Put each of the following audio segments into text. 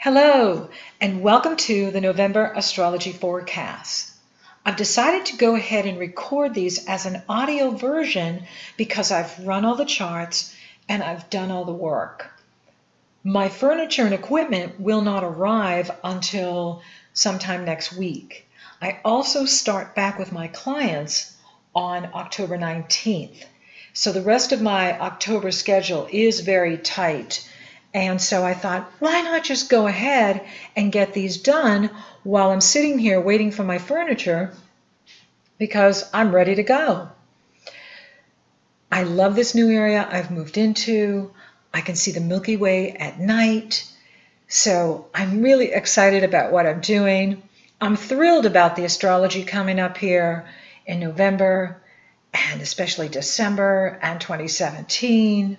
Hello, and welcome to the November astrology forecast. I've decided to go ahead and record these as an audio version because I've run all the charts and I've done all the work. My furniture and equipment will not arrive until sometime next week. I also start back with my clients on October 19th. So the rest of my October schedule is very tight. And so I thought, why not just go ahead and get these done while I'm sitting here waiting for my furniture, because I'm ready to go. I love this new area I've moved into. I can see the Milky Way at night. So I'm really excited about what I'm doing. I'm thrilled about the astrology coming up here in November and especially December and 2017.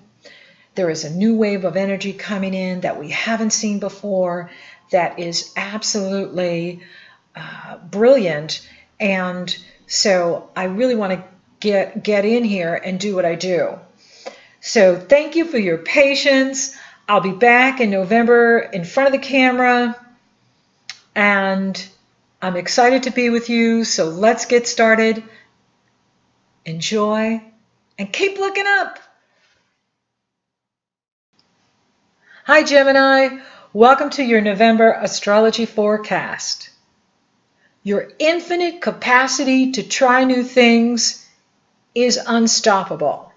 There is a new wave of energy coming in that we haven't seen before that is absolutely brilliant. And so I really want to get in here and do what I do. So thank you for your patience. I'll be back in November in front of the camera, and I'm excited to be with you. So let's get started. Enjoy and keep looking up. Hi Gemini, welcome to your November astrology forecast. Your infinite capacity to try new things is unstoppable.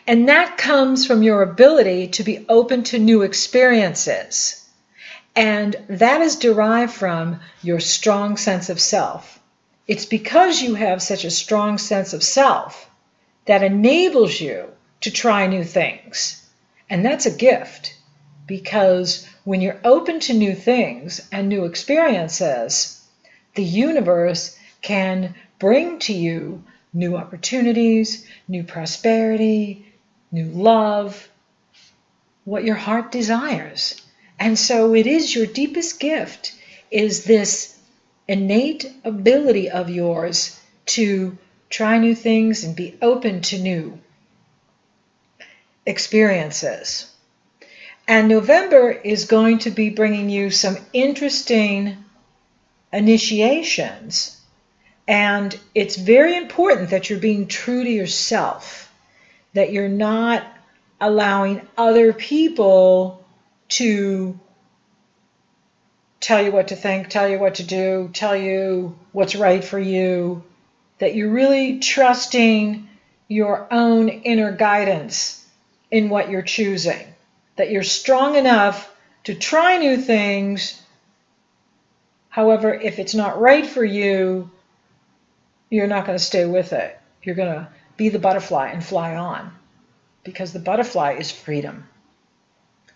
And that comes from your ability to be open to new experiences. And that is derived from your strong sense of self. It's because you have such a strong sense of self that enables you to try new things. And that's a gift. Because when you're open to new things and new experiences, the universe can bring to you new opportunities, new prosperity, new love, what your heart desires. And so it is your deepest gift, is this innate ability of yours to try new things and be open to new experiences. And November is going to be bringing you some interesting initiations. And it's very important that you're being true to yourself, that you're not allowing other people to tell you what to think, tell you what to do, tell you what's right for you, that you're really trusting your own inner guidance in what you're choosing. That you're strong enough to try new things. However, if it's not right for you, you're not going to stay with it. You're going to be the butterfly and fly on, because the butterfly is freedom.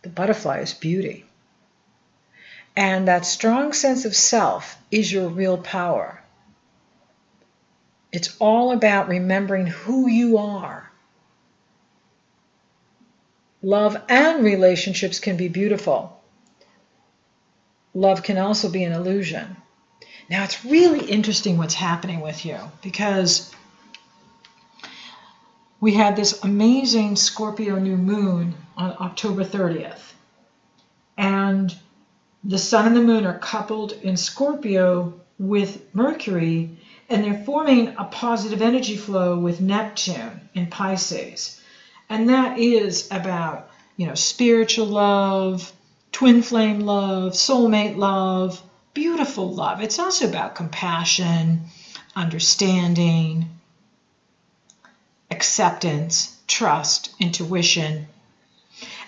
The butterfly is beauty. And that strong sense of self is your real power. It's all about remembering who you are. Love and relationships can be beautiful. Love can also be an illusion. Now, it's really interesting what's happening with you, because we had this amazing Scorpio new moon on October 30th. And the sun and the moon are coupled in Scorpio with Mercury, and they're forming a positive energy flow with Neptune in Pisces. And that is about, spiritual love, twin flame love, soulmate love, beautiful love. It's also about compassion, understanding, acceptance, trust, intuition.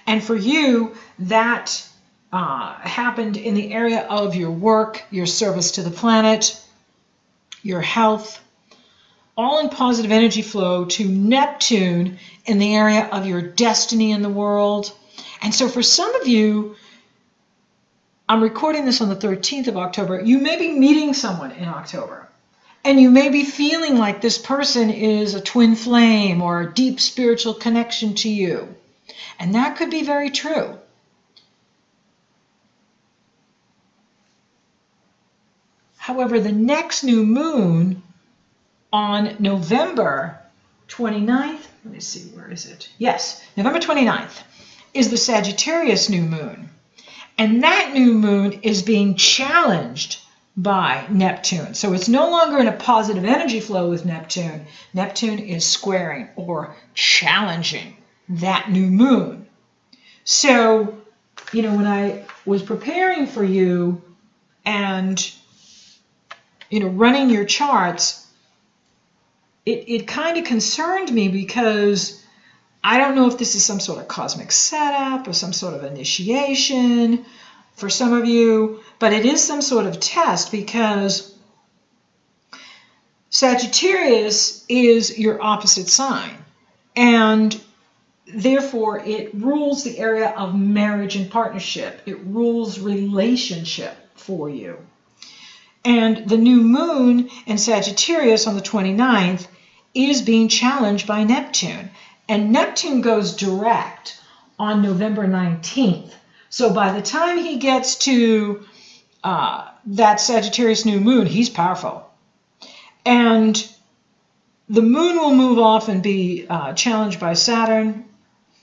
And for you, that happened in the area of your work, your service to the planet, your health, all in positive energy flow to Neptune in the area of your destiny in the world. And so for some of you, I'm recording this on the 13th of October, you may be meeting someone in October. And you may be feeling like this person is a twin flame or a deep spiritual connection to you. And that could be very true. However, the next new moon on November 29th, let me see, where is it? Yes, November 29th is the Sagittarius new moon. And that new moon is being challenged by Neptune. So it's no longer in a positive energy flow with Neptune. Neptune is squaring or challenging that new moon. So, you know, when I was preparing for you and, you know, running your charts, it kind of concerned me because I don't know if this is some sort of cosmic setup or some sort of initiation for some of you, but it is some sort of test because Sagittarius is your opposite sign, and therefore it rules the area of marriage and partnership. It rules relationship for you. And the new moon in Sagittarius on the 29th is being challenged by Neptune. And Neptune goes direct on November 19th. So by the time he gets to that Sagittarius new moon, he's powerful. And the moon will move off and be challenged by Saturn.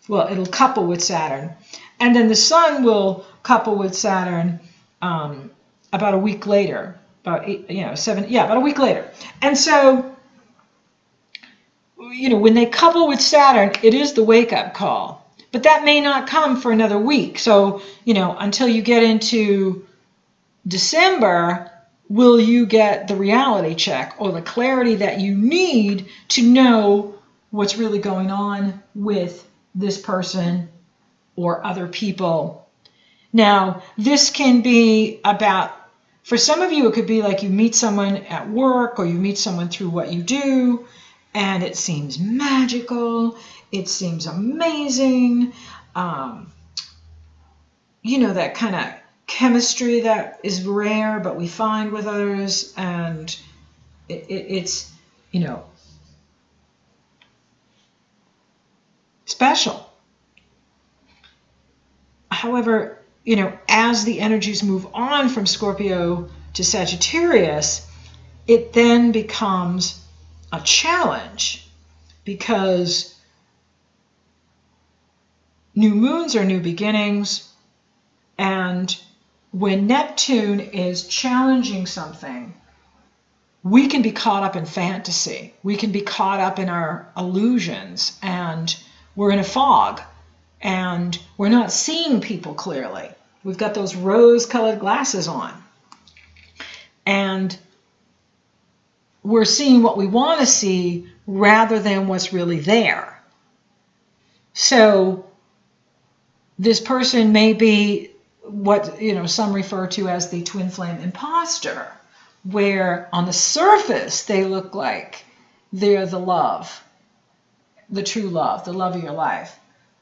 Well, it'll couple with Saturn. And then the sun will couple with Saturn about a week later. About a week later. And so, you know, when they couple with Saturn, it is the wake-up call. But that may not come for another week. So, you know, until you get into December, will you get the reality check or the clarity that you need to know what's really going on with this person or other people. Now, this can be about, for some of you, it could be like you meet someone at work or you meet someone through what you do, and it seems magical. It seems amazing. You know, that kind of chemistry that is rare, but we find with others, and it's, you know, special. However, you know, as the energies move on from Scorpio to Sagittarius, it then becomes a challenge because new moons are new beginnings, and when Neptune is challenging something, we can be caught up in fantasy. We can be caught up in our illusions, and we're in a fog, and we're not seeing people clearly. We've got those rose-colored glasses on, and we're seeing what we want to see rather than what's really there. So this person may be what, you know, some refer to as the twin flame imposter, where on the surface they look like they're the love, the true love, the love of your life.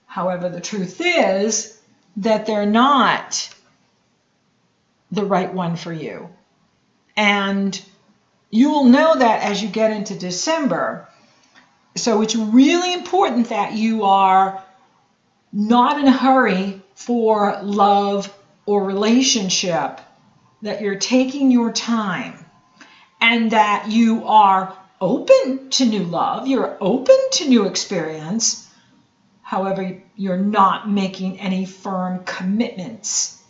However, the truth is that they're not the right one for you. And you will know that as you get into December. So it's really important that you are not in a hurry for love or relationship, that you're taking your time, and that you are open to new love, you're open to new experience. However, you're not making any firm commitments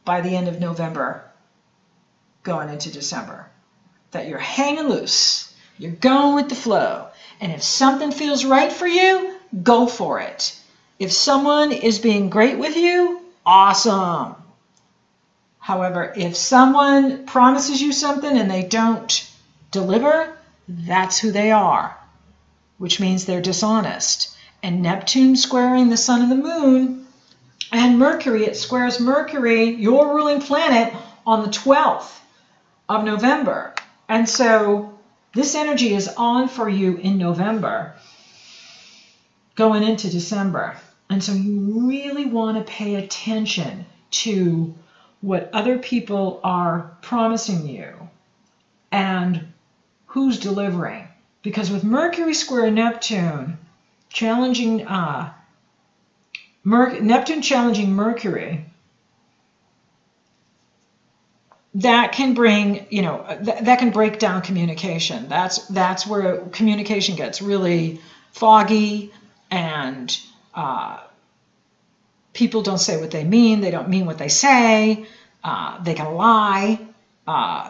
by the end of November going into December. That you're hanging loose, you're going with the flow. And if something feels right for you, go for it. If someone is being great with you, awesome. However, if someone promises you something and they don't deliver, that's who they are, which means they're dishonest. And Neptune squaring the sun and the moon, and Mercury, it squares Mercury, your ruling planet, on the 12th of November. And so this energy is on for you in November, going into December. And so you really want to pay attention to what other people are promising you and who's delivering. Because with Mercury square Neptune challenging Neptune challenging Mercury, that can bring, you know, that can break down communication. That's where communication gets really foggy, and People don't say what they mean. They don't mean what they say. They can lie.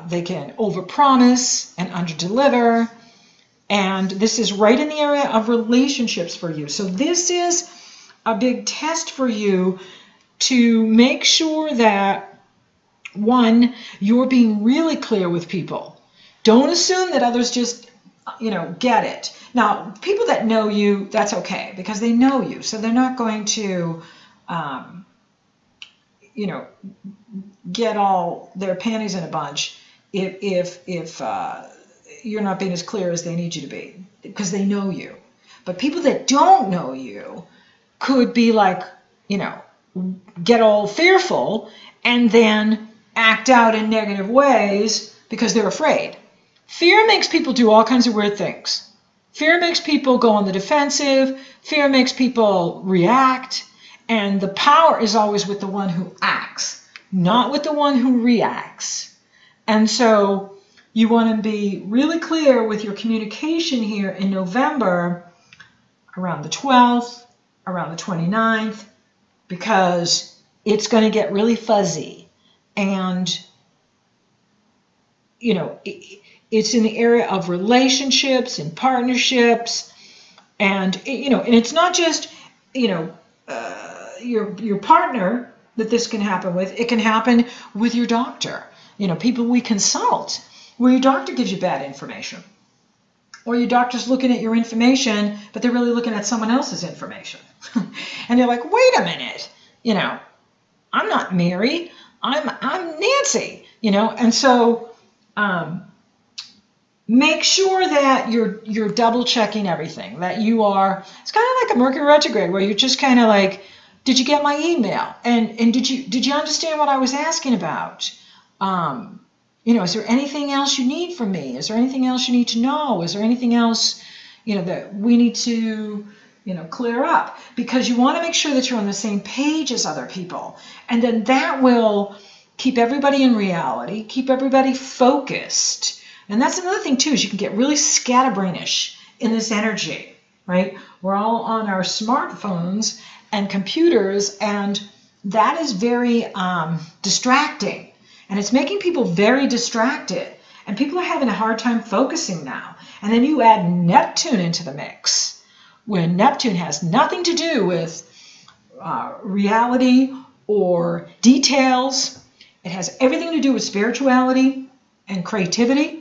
They can overpromise and underdeliver. And this is right in the area of relationships for you. So this is a big test for you to make sure that, one, you're being really clear with people. Don't assume that others just, get it. Now, people that know you, that's okay, because they know you. So they're not going to, get all their panties in a bunch if you're not being as clear as they need you to be, because they know you. But people that don't know you could be like, get all fearful and then act out in negative ways because they're afraid. Fear makes people do all kinds of weird things. Fear makes people go on the defensive. Fear makes people react. And the power is always with the one who acts, not with the one who reacts. And so you want to be really clear with your communication here in November, around the 12th, around the 29th, because it's going to get really fuzzy. And, it's in the area of relationships and partnerships. And, and it's not just, your partner that this can happen with. It can happen with your doctor. People we consult, where your doctor gives you bad information. Or your doctor's looking at your information, but they're really looking at someone else's information. And they're like, wait a minute, I'm not Mary, I'm Nancy, and so make sure that you're double checking everything, that you are, it's kind of like a Mercury retrograde where you're just kind of like, did you get my email? And did you understand what I was asking about? Is there anything else you need from me? Is there anything else you need to know? Is there anything else, that we need to, clear up? Because you want to make sure that you're on the same page as other people. And then that will keep everybody in reality, keep everybody focused. And that's another thing too, is you can get really scatterbrainish in this energy, right? We're all on our smartphones and computers, and that is very distracting. And it's making people very distracted. And people are having a hard time focusing now. And then you add Neptune into the mix, when Neptune has nothing to do with reality or details. It has everything to do with spirituality and creativity.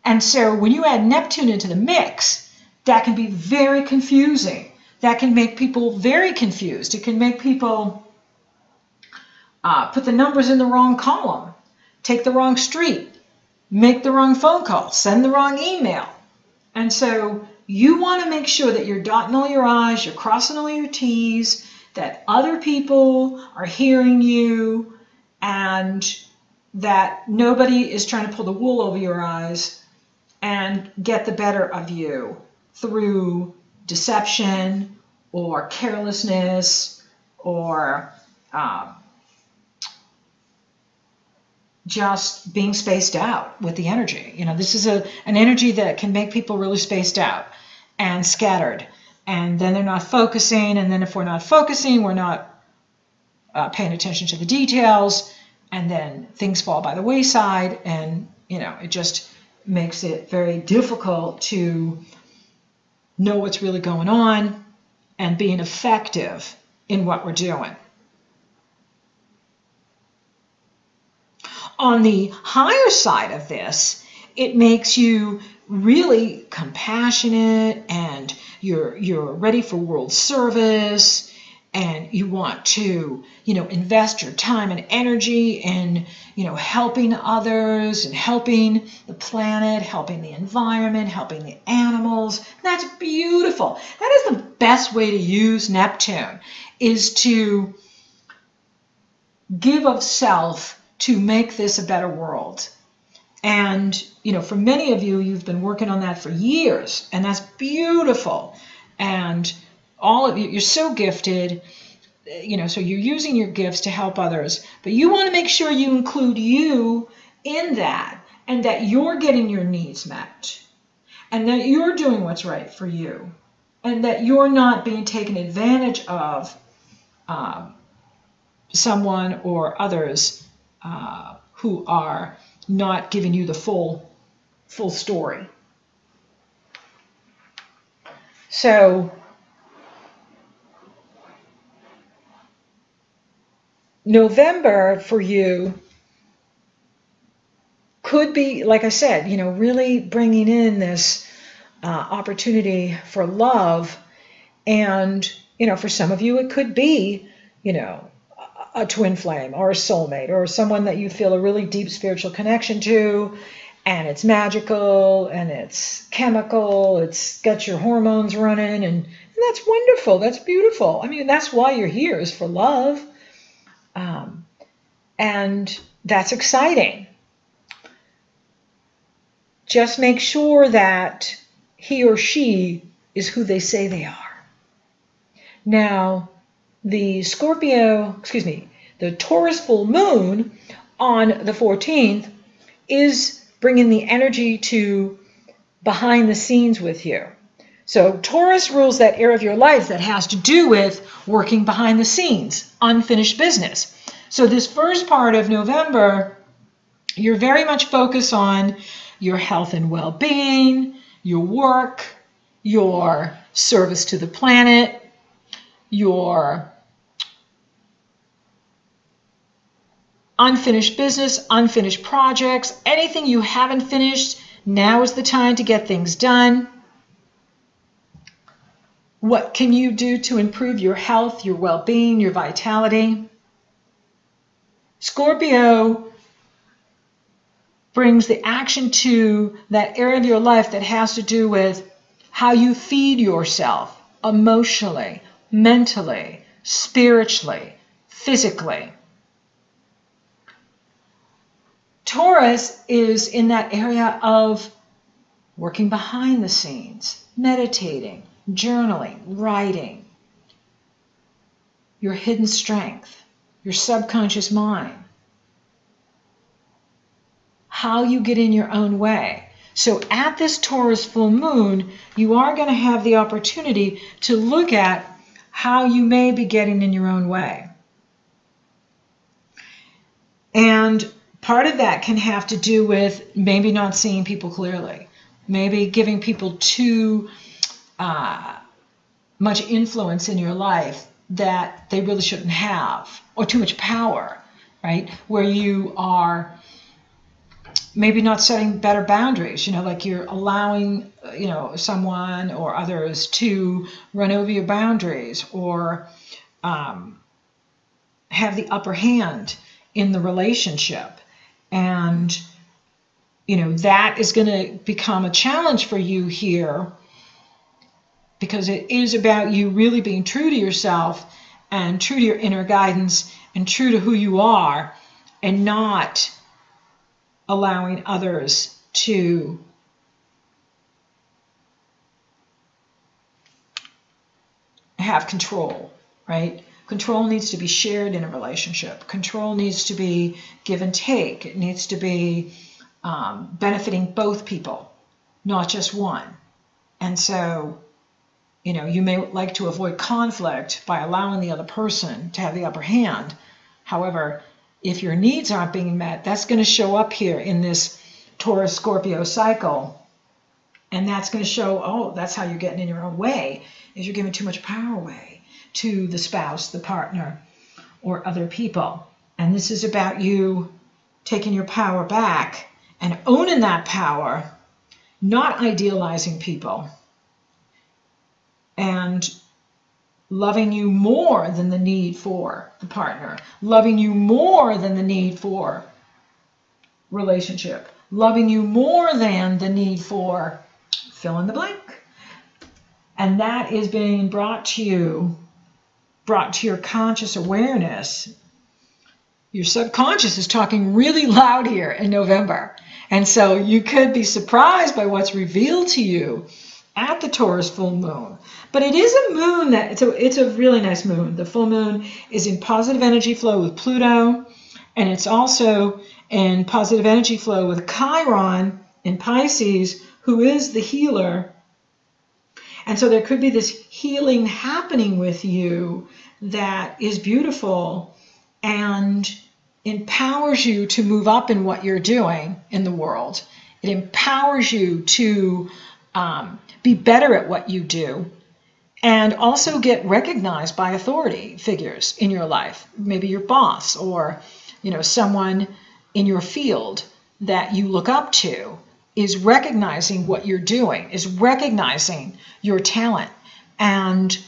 And so when you add Neptune into the mix, that can be very confusing. That can make people very confused. It can make people put the numbers in the wrong column, take the wrong street, make the wrong phone call, send the wrong email. And so you want to make sure that you're dotting all your I's, you're crossing all your T's, that other people are hearing you, and that nobody is trying to pull the wool over your eyes and get the better of you through deception or carelessness or just being spaced out with the energy. This is an energy that can make people really spaced out and scattered. And then they're not focusing. And then if we're not focusing, we're not paying attention to the details. And then things fall by the wayside. And, it just makes it very difficult to know what's really going on and being effective in what we're doing. On the higher side of this, it makes you really compassionate, and you're ready for world service, and you want to, invest your time and energy in, helping others and helping the planet, helping the environment, helping the animals. That's beautiful. That is the best way to use Neptune, is to give of self to make this a better world. And, for many of you, you've been working on that for years, and that's beautiful. And all of you, you're so gifted, so you're using your gifts to help others, but you want to make sure you include you in that, and that you're getting your needs met, and that you're doing what's right for you, and that you're not being taken advantage of someone or others who are not giving you the full story. So November for you could be, like I said, really bringing in this opportunity for love. And, for some of you, it could be, a twin flame or a soulmate or someone that you feel a really deep spiritual connection to, and it's magical and it's chemical, it's got your hormones running, and that's wonderful, that's beautiful. I mean, that's why you're here, is for love. And that's exciting. Just make sure that he or she is who they say they are. Now, the Taurus full moon on the 14th is bringing the energy to behind the scenes with you. So Taurus rules that area of your life that has to do with working behind the scenes, unfinished business. So this first part of November, you're very much focused on your health and well-being, your work, your service to the planet, your unfinished business, unfinished projects, anything you haven't finished, now is the time to get things done. What can you do to improve your health, your well-being, your vitality? Scorpio brings the action to that area of your life that has to do with how you feed yourself emotionally, mentally, spiritually, physically. Taurus is in that area of working behind the scenes, meditating, journaling, writing, your hidden strength, your subconscious mind, how you get in your own way. So at this Taurus full moon, you are going to have the opportunity to look at how you may be getting in your own way. And part of that can have to do with maybe not seeing people clearly, maybe giving people too much influence in your life that they really shouldn't have, or too much power, right? Where you are maybe not setting better boundaries, like you're allowing, someone or others to run over your boundaries, or have the upper hand in the relationship. And, that is going to become a challenge for you here, because it is about you really being true to yourself and true to your inner guidance and true to who you are, and not allowing others to have control, right? Control needs to be shared in a relationship. Control needs to be give and take. It needs to be benefiting both people, not just one. And so, you may like to avoid conflict by allowing the other person to have the upper hand. However, if your needs aren't being met, that's going to show up here in this Taurus-Scorpio cycle. And that's going to show, that's how you're getting in your own way, is you're giving too much power away to the spouse, the partner, or other people. And this is about you taking your power back and owning that power, not idealizing people, and loving you more than the need for the partner, loving you more than the need for relationship, loving you more than the need for fill in the blank. And that is being brought to your conscious awareness. Your subconscious is talking really loud here in November. And so you could be surprised by what's revealed to you at the Taurus full moon. But it is a moon it's a really nice moon. The full moon is in positive energy flow with Pluto, and it's also in positive energy flow with Chiron in Pisces, who is the healer. And so there could be this healing happening with you that is beautiful and empowers you to move up in what you're doing in the world. It empowers you to be better at what you do and also get recognized by authority figures in your life, maybe your boss or someone in your field that you look up to is recognizing what you're doing, is recognizing your talent, and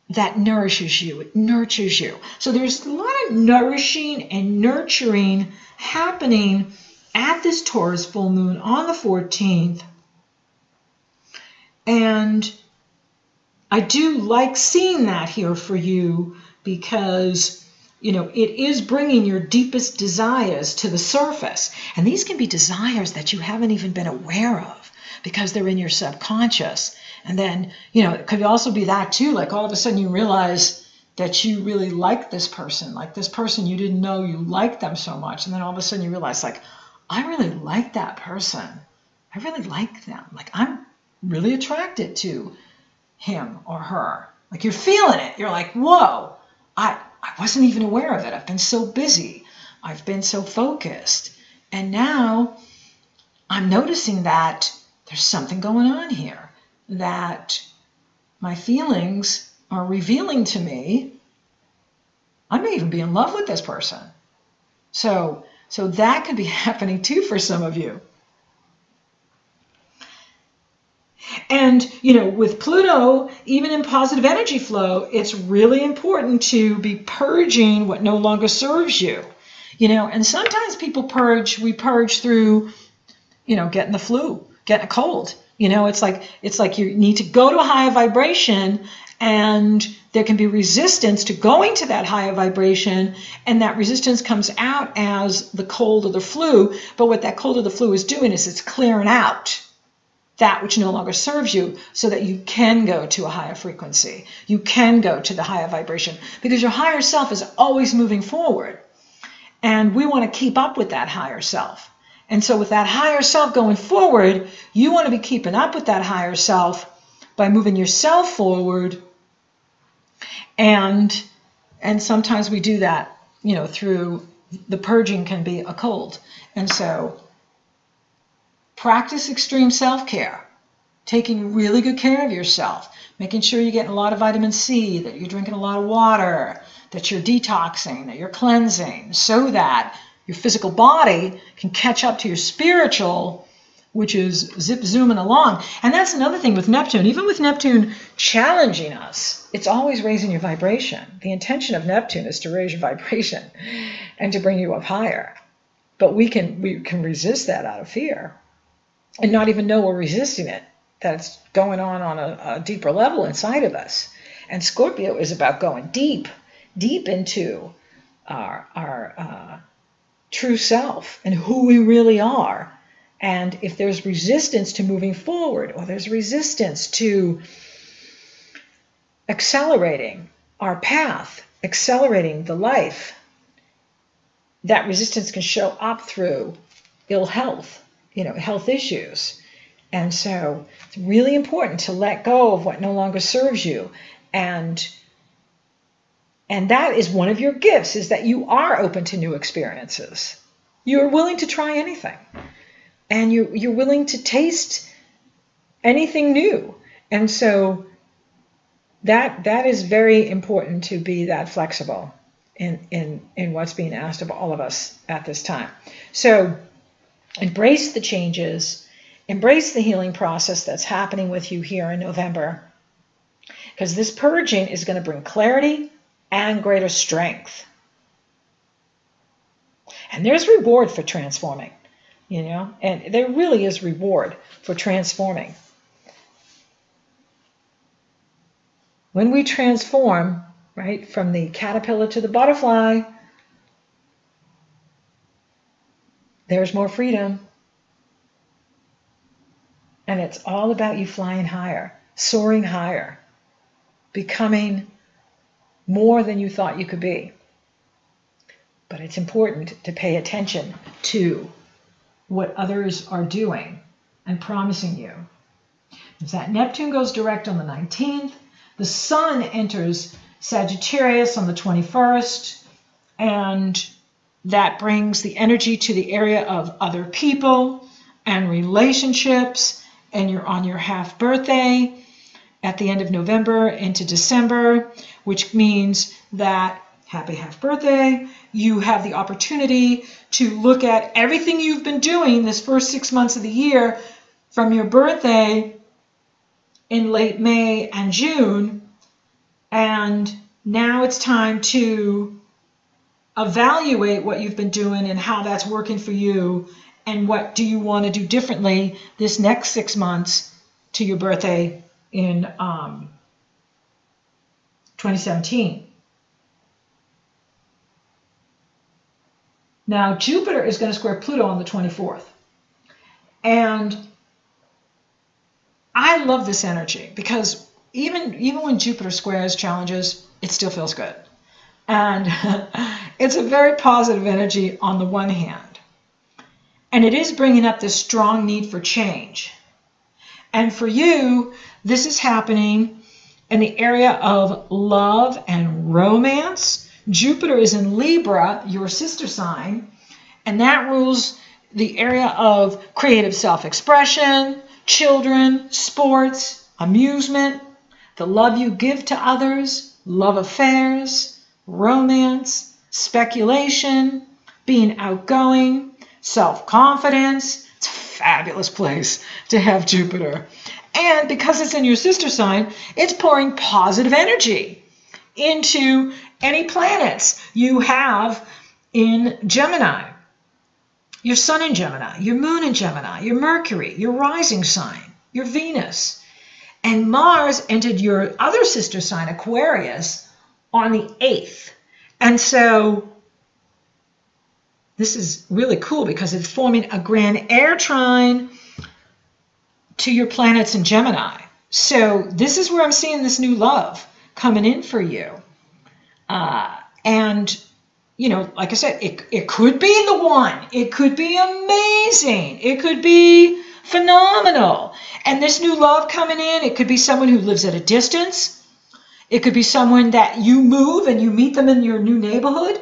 that nourishes you. It nurtures you. So there's a lot of nourishing and nurturing happening at this Taurus full moon on the 14th. And I do like seeing that here for you because, it is bringing your deepest desires to the surface. And these can be desires that you haven't even been aware of because they're in your subconscious. And then, it could also be that too, like all of a sudden you realize that you really like this person, you didn't know you liked them so much. And then all of a sudden you realize, like, I really like that person. I really like them. Like, I'm really attracted to him or her. Like, you're feeling it. You're like, whoa, I wasn't even aware of it. I've been so busy. I've been so focused. And now I'm noticing that there's something going on here, that my feelings are revealing to me I may even be in love with this person. So that could be happening too for some of you. And, with Pluto, even in positive energy flow, it's really important to be purging what no longer serves you. And sometimes we purge through, getting the flu, getting a cold. It's like you need to go to a higher vibration, and there can be resistance to going to that higher vibration, and that resistance comes out as the cold or the flu. But what that cold or the flu is doing is it's clearing out that which no longer serves you so that you can go to a higher frequency. You can go to the higher vibration because your higher self is always moving forward. And we want to keep up with that higher self. And so with that higher self going forward, you want to be keeping up with that higher self by moving yourself forward. And sometimes we do that, through the purging can be a cold. And so practice extreme self-care, taking really good care of yourself, making sure you're getting a lot of vitamin C, that you're drinking a lot of water, that you're detoxing, that you're cleansing, so that your physical body can catch up to your spiritual, which is zooming along. And that's another thing with Neptune. Even with Neptune challenging us, it's always raising your vibration. The intention of Neptune is to raise your vibration and to bring you up higher. But we can resist that out of fear and not even know we're resisting it, that it's going on a deeper level inside of us. And Scorpio is about going deep into our true self and who we really are. And if there's resistance to moving forward, or there's resistance to accelerating our path, accelerating the life, that resistance can show up through ill health, health issues. And so it's really important to let go of what no longer serves you. And that is one of your gifts, is that you are open to new experiences. You're willing to try anything. And you're willing to taste anything new. And so that is very important, to be that flexible in what's being asked of all of us at this time. So embrace the changes, embrace the healing process that's happening with you here in November, because this purging is going to bring clarity and greater strength. And there's reward for transforming, and there really is reward for transforming. When we transform, right, from the caterpillar to the butterfly, there's more freedom. And it's all about you flying higher, soaring higher, becoming more than you thought you could be. But it's important to pay attention to what others are doing and promising you. As that Neptune goes direct on the 19th, the Sun enters Sagittarius on the 21st, and that brings the energy to the area of other people and relationships, and you're on your half birthday at the end of November into December, which means that happy half birthday, you have the opportunity to look at everything you've been doing this first 6 months of the year from your birthday in late May and June, and now it's time to evaluate what you've been doing and how that's working for you, and what do you want to do differently this next 6 months to your birthday in 2017. Now, Jupiter is going to square Pluto on the 24th. And I love this energy because even when Jupiter squares challenges, it still feels good. And it's a very positive energy on the one hand. And it is bringing up this strong need for change. And for you, this is happening in the area of love and romance. Jupiter is in Libra, your sister sign, and that rules the area of creative self-expression, children, sports, amusement, the love you give to others, love affairs, romance, speculation, being outgoing, self-confidence. It's a fabulous place to have Jupiter. And because it's in your sister sign, it's pouring positive energy into any planets you have in Gemini. Your sun in Gemini, your moon in Gemini, your Mercury, your rising sign, your Venus. And Mars entered your other sister sign, Aquarius, on the 8th. And so this is really cool because it's forming a grand air trine to your planets in Gemini. So this is where I'm seeing this new love coming in for you. And, you know, like I said, it could be the one. It could be amazing. It could be phenomenal. And this new love coming in, it could be someone who lives at a distance. It could be someone that you move and you meet them in your new neighborhood.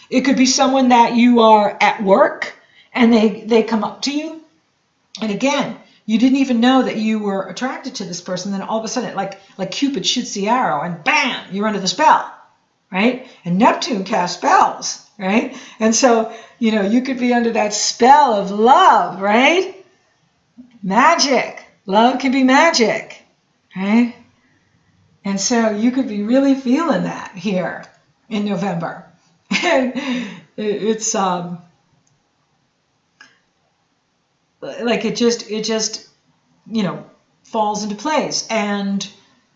It could be someone that you are at work and they come up to you. And again, you didn't even know that you were attracted to this person. Then all of a sudden, like Cupid shoots the arrow and bam, you're under the spell, right? And Neptune casts spells, right? And so, you know, you could be under that spell of love, right? Magic. Love can be magic, right? And so you could be really feeling that here in November. And it's like it just you know, falls into place. And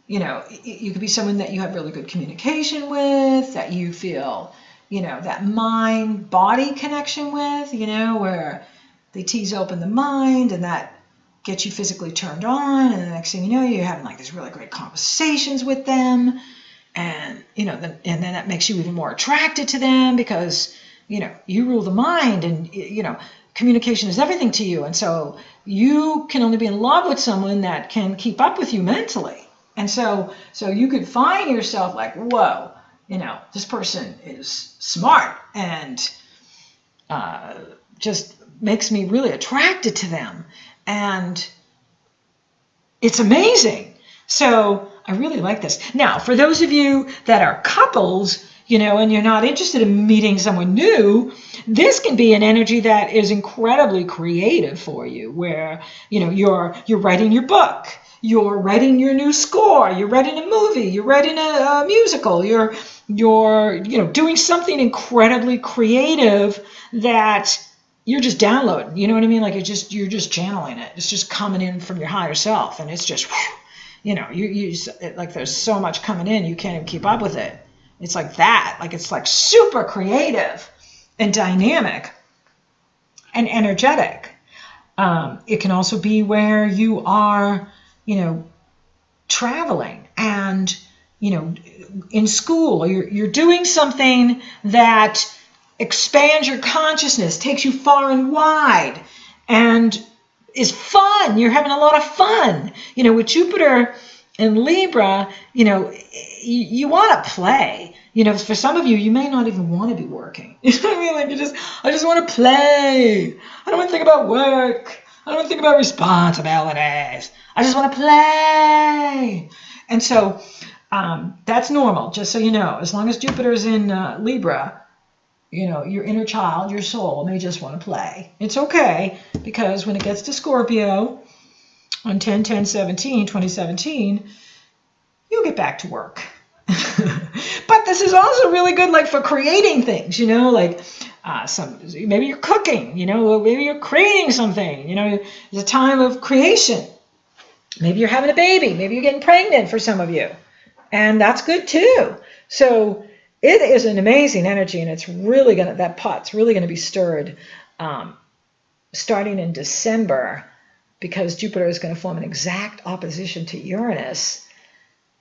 you know, you could be someone that you have really good communication with, that you feel, you know, that mind body connection with, you know, where they tease open the mind and that gets you physically turned on, and the next thing you know, you're having like these really great conversations with them, and you know, and then that makes you even more attracted to them because, you know, you rule the mind, and you know, communication is everything to you, and so you can only be in love with someone that can keep up with you mentally. And so you could find yourself like, whoa, you know, this person is smart and just makes me really attracted to them. And it's amazing. So I really like this. Now, for those of you that are couples, you know, and you're not interested in meeting someone new, this can be an energy that is incredibly creative for you, where, you know, you're writing your book, you're writing your new score, you're writing a movie, you're writing a musical, you're you know, doing something incredibly creative that you're just downloading, you know what I mean? Like you're just channeling it. It's just coming in from your higher self, and it's just, you know, you like there's so much coming in, you can't even keep up with it. It's like that, like it's like super creative and dynamic and energetic. It can also be where you are, you know, traveling and, you know, in school, or you're doing something that expands your consciousness, takes you far and wide, and is fun. You're having a lot of fun. You know, with Jupiter In Libra, you want to play. For some of you, you may not even want to be working. You know what I mean? Like I just want to play. I don't want to think about work. I don't want to think about responsibilities. I just want to play. And so that's normal, just so you know. As long as Jupiter's in Libra, your inner child, your soul may just want to play. It's okay, because when it gets to Scorpio on 10/10/17, you'll get back to work. But this is also really good, like for creating things, like maybe you're cooking, maybe you're creating something, it's a time of creation. Maybe you're having a baby, maybe you're getting pregnant for some of you, and that's good too. So it is an amazing energy, and it's really that pot's really gonna be stirred starting in December, because Jupiter is going to form an exact opposition to Uranus,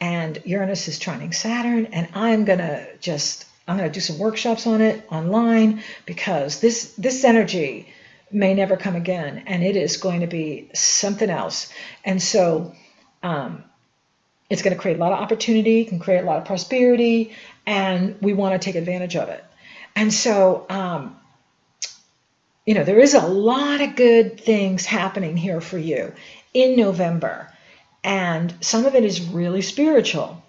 and Uranus is trining Saturn, and I'm going to do some workshops on it online, because this energy may never come again, and it is going to be something else. And so it's going to create a lot of opportunity, can create a lot of prosperity, and we want to take advantage of it. And so there is a lot of good things happening here for you in November. And some of it is really spiritual.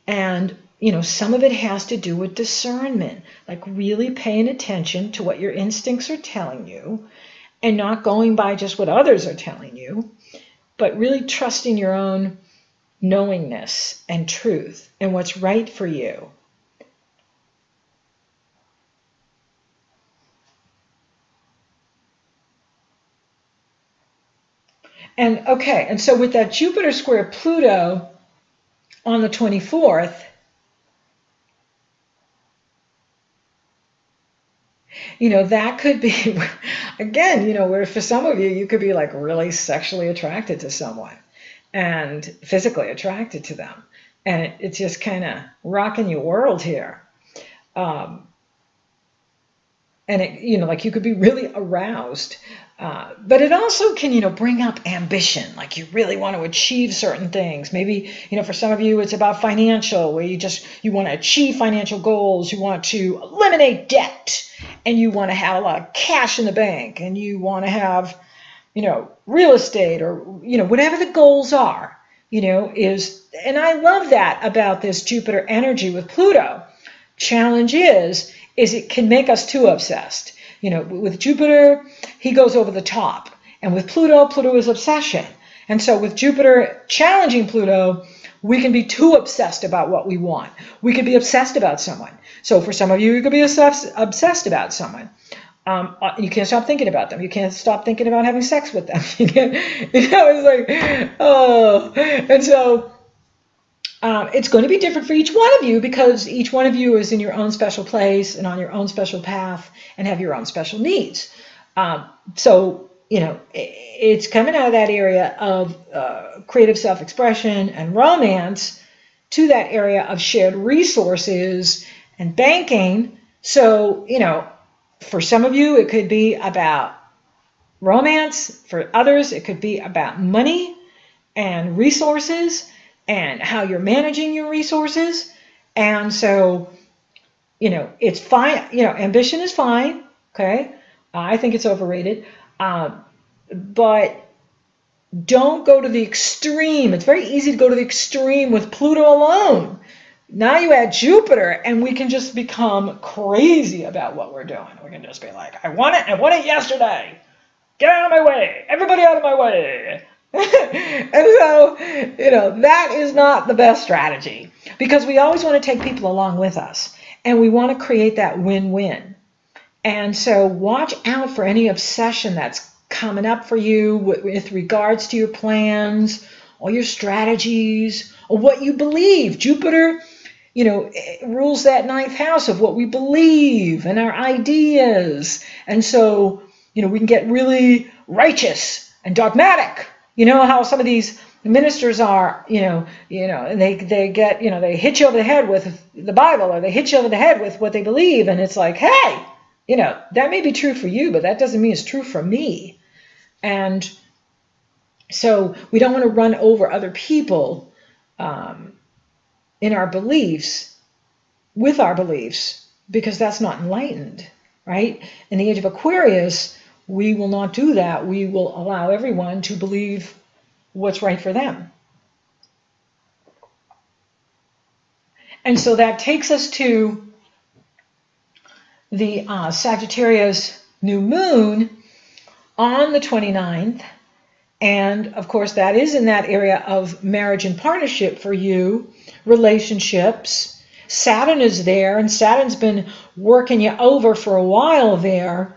And, some of it has to do with discernment, like really paying attention to what your instincts are telling you and not going by just what others are telling you, but really trusting your own knowingness and truth and what's right for you. And so with that Jupiter square Pluto on the 24th, that could be, again, where for some of you could be like really sexually attracted to someone and physically attracted to them. And it's just kind of rocking your world here. And it, like you could be really aroused. But it also can, bring up ambition, like you really want to achieve certain things. Maybe, for some of you, it's about financial, where you want to achieve financial goals. You want to eliminate debt, and you want to have a lot of cash in the bank, and you want to have, real estate, or, whatever the goals are, and I love that about this Jupiter energy with Pluto. Challenge is it can make us too obsessed. With Jupiter, he goes over the top. And with Pluto, Pluto is obsession. And so with Jupiter challenging Pluto, we can be too obsessed about what we want. We could be obsessed about someone. So for some of you, you could be obsessed about someone. You can't stop thinking about them. You can't stop thinking about having sex with them. It's like, oh. And so it's going to be different for each one of you, because each one of you is in your own special place and on your own special path and have your own special needs. So, it's coming out of that area of creative self-expression and romance to that area of shared resources and banking. So, for some of you, it could be about romance. For others, it could be about money and resources and how you're managing your resources. And so, it's fine. Ambition is fine. Okay. I think it's overrated. But don't go to the extreme. It's very easy to go to the extreme with Pluto alone. Now you add Jupiter, and we can just become crazy about what we're doing. We can just be like, I want it yesterday. Get out of my way. Everybody out of my way. And so, that is not the best strategy, because we always want to take people along with us, and we want to create that win-win. And so watch out for any obsession that's coming up for you with regards to your plans or your strategies or what you believe. Jupiter, rules that 9th house of what we believe and our ideas. And so, we can get really righteous and dogmatic. How some of these ministers are, and they get, they hit you over the head with the Bible, or they hit you over the head with what they believe. And it's like, hey, that may be true for you, but that doesn't mean it's true for me. And so we don't want to run over other people in our beliefs, with our beliefs, because that's not enlightened, right? In the age of Aquarius, we will not do that. We will allow everyone to believe what's right for them. And so that takes us to the Sagittarius new moon on the 29th. And of course, that is in that area of marriage and partnership for you, relationships. Saturn is there, and Saturn's been working you over for a while there.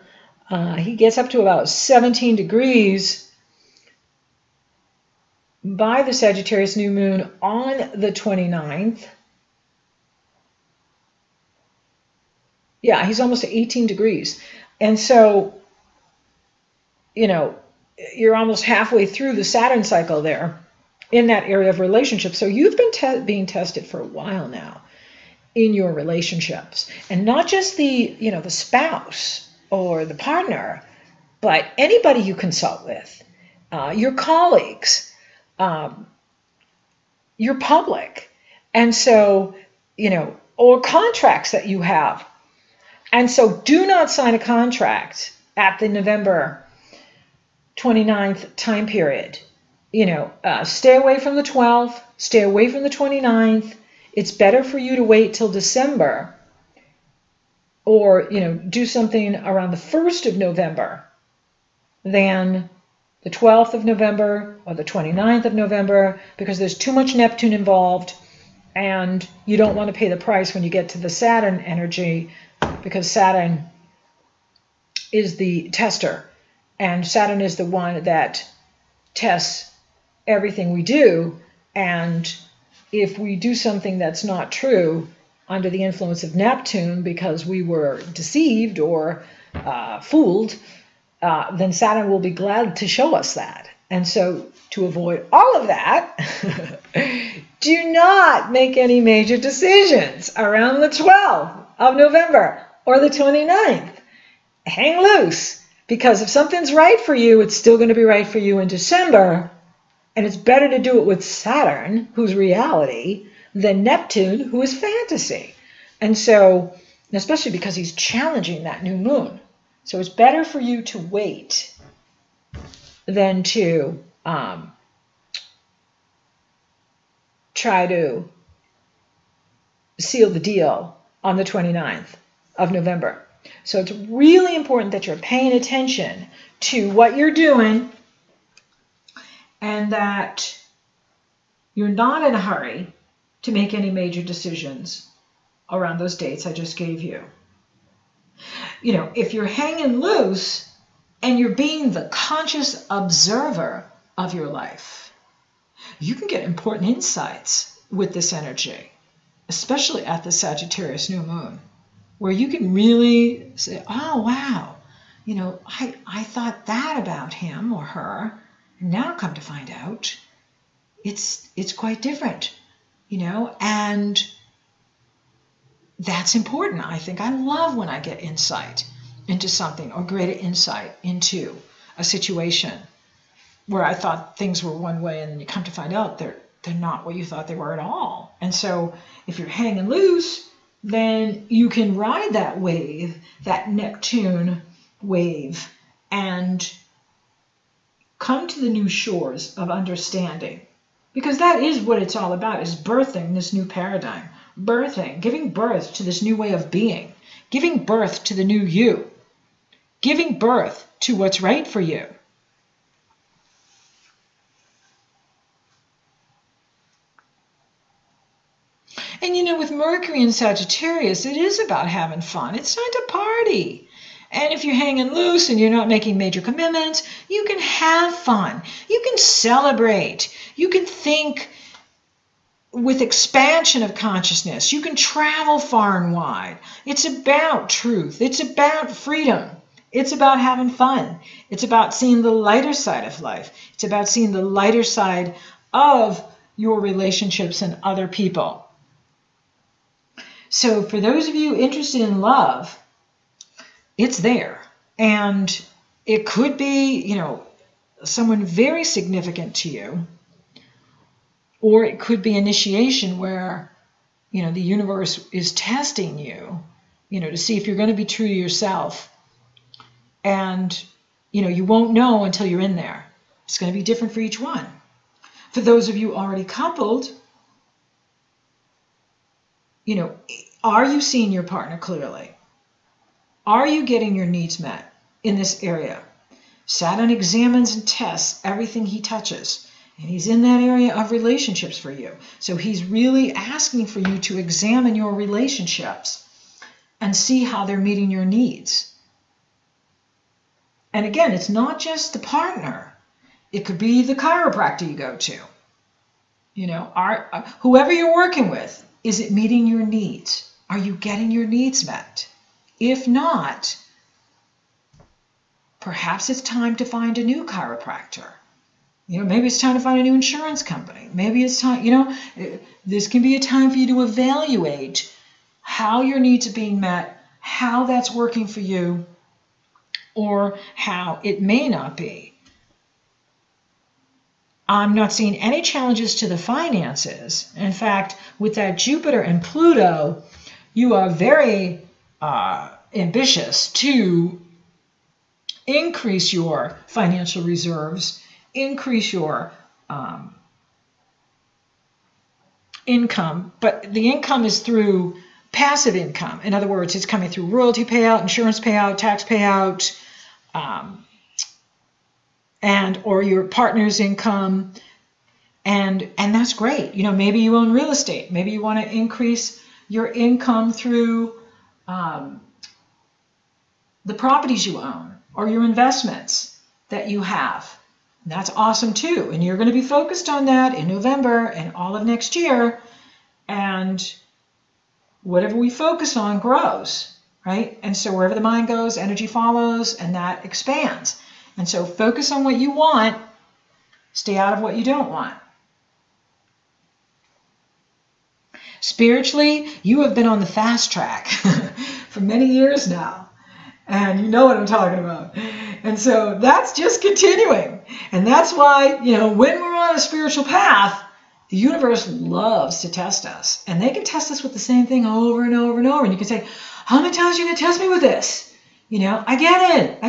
He gets up to about 17 degrees by the Sagittarius new moon on the 29th. Yeah, he's almost at 18 degrees. And so, you know, you're almost halfway through the Saturn cycle there in that area of relationships. So you've been being tested for a while now in your relationships. And not just the, you know, the spouse or the partner, but anybody you consult with, your colleagues, your public. And so, you know, or contracts that you have. And so do not sign a contract at the November 29th time period. You know, stay away from the 12th, stay away from the 29th. It's better for you to wait till December, or, you know, do something around the 1st of November than the 12th of November or the 29th of November, because there's too much Neptune involved, and you don't want to pay the price when you get to the Saturn energy, because Saturn is the tester, and Saturn is the one that tests everything we do. And if we do something that's not true under the influence of Neptune because we were deceived or fooled, then Saturn will be glad to show us that. And so to avoid all of that, do not make any major decisions around the 12th of November or the 29th. Hang loose, because if something's right for you, it's still going to be right for you in December. And it's better to do it with Saturn, who's reality, than Neptune, who is fantasy. And so, especially because he's challenging that new moon. So it's better for you to wait than to try to seal the deal on the 29th of November. So it's really important that you're paying attention to what you're doing, and that you're not in a hurry to make any major decisions around those dates I just gave you. You know, if you're hanging loose and you're being the conscious observer of your life, you can get important insights with this energy, especially at the Sagittarius new moon, where you can really say, oh, wow, you know, I thought that about him or her. Now come to find out, it's quite different, you know, and that's important. I think I love when I get insight into something, or greater insight into a situation where I thought things were one way, and then you come to find out they're not what you thought they were at all. And so if you're hanging loose, then you can ride that wave, that Neptune wave, and come to the new shores of understanding, because that is what it's all about, is birthing this new paradigm, giving birth to this new way of being, giving birth to the new you, giving birth to what's right for you. And you know, with Mercury in Sagittarius, it is about having fun. It's time to party. And if you're hanging loose and you're not making major commitments, you can have fun. You can celebrate. You can think with expansion of consciousness. You can travel far and wide. It's about truth. It's about freedom. It's about having fun. It's about seeing the lighter side of life. It's about seeing the lighter side of your relationships and other people. So for those of you interested in love, it's there. And it could be, you know, someone very significant to you, Or it could be initiation where, the universe is testing you, to see if you're going to be true to yourself. And, you won't know until you're in there. It's going to be different for each one. For those of you already coupled, are you seeing your partner clearly? Are you getting your needs met in this area? Saturn examines and tests everything he touches. And he's in that area of relationships for you. So he's really asking for you to examine your relationships and see how they're meeting your needs. And again, it's not just the partner. It could be the chiropractor you go to. Whoever you're working with, is it meeting your needs? Are you getting your needs met? If not, perhaps it's time to find a new chiropractor. Maybe it's time to find a new insurance company. Maybe it's time, this can be a time for you to evaluate how your needs are being met, how that's working for you, or how it may not be. I'm not seeing any challenges to the finances. In fact, with that Jupiter and Pluto, you are very ambitious to increase your financial reserves, increase your income, but the income is through passive income. In other words, it's coming through royalty payout, insurance payout, tax payout, or your partner's income, and that's great. Maybe you own real estate. Maybe you want to increase your income through the properties you own or your investments that you have. And that's awesome too. And you're going to be focused on that in November and all of next year. And whatever we focus on grows, right? And so wherever the mind goes, energy follows, and that expands. And so focus on what you want, stay out of what you don't want. Spiritually, you have been on the fast track for many years now. And you know what I'm talking about. And so that's just continuing. And that's why, when we're on a spiritual path, the universe loves to test us. And they can test us with the same thing over and over and over. And you can say, how many times are you going to test me with this? I get it.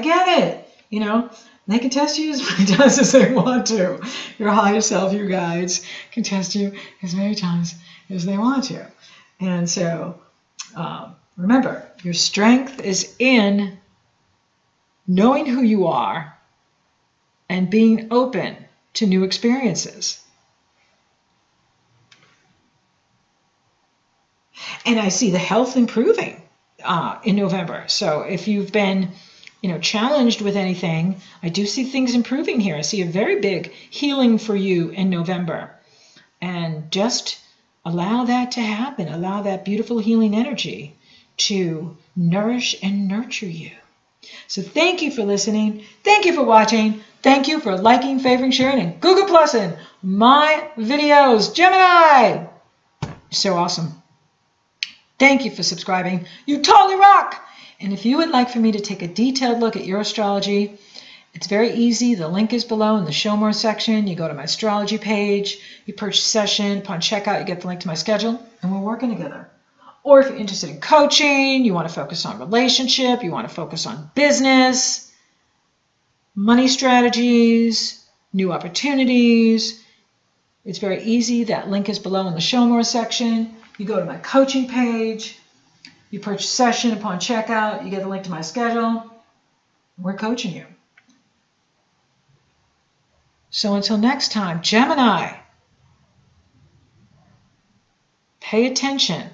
And they can test you as many times as they want to. Your higher self, your guides, can test you as many times as they want to. And so, remember, your strength is in knowing who you are and being open to new experiences. And I see the health improving in November. So if you've been, challenged with anything, I do see things improving here. I see a very big healing for you in November. And just allow that to happen. Allow that beautiful healing energy to nourish and nurture you. So thank you for listening. Thank you for watching. Thank you for liking, favoring, sharing, and Google Plusing my videos. Gemini! So awesome. Thank you for subscribing. You totally rock! And if you would like for me to take a detailed look at your astrology, it's very easy. The link is below in the Show More section. You go to my astrology page, you purchase a session. Upon checkout, you get the link to my schedule, and we're working together. Or if you're interested in coaching, you want to focus on relationship, you want to focus on business, money strategies, new opportunities, it's very easy. That link is below in the Show More section. You go to my coaching page, you purchase a session. Upon checkout, you get the link to my schedule. We're coaching you. So until next time, Gemini, pay attention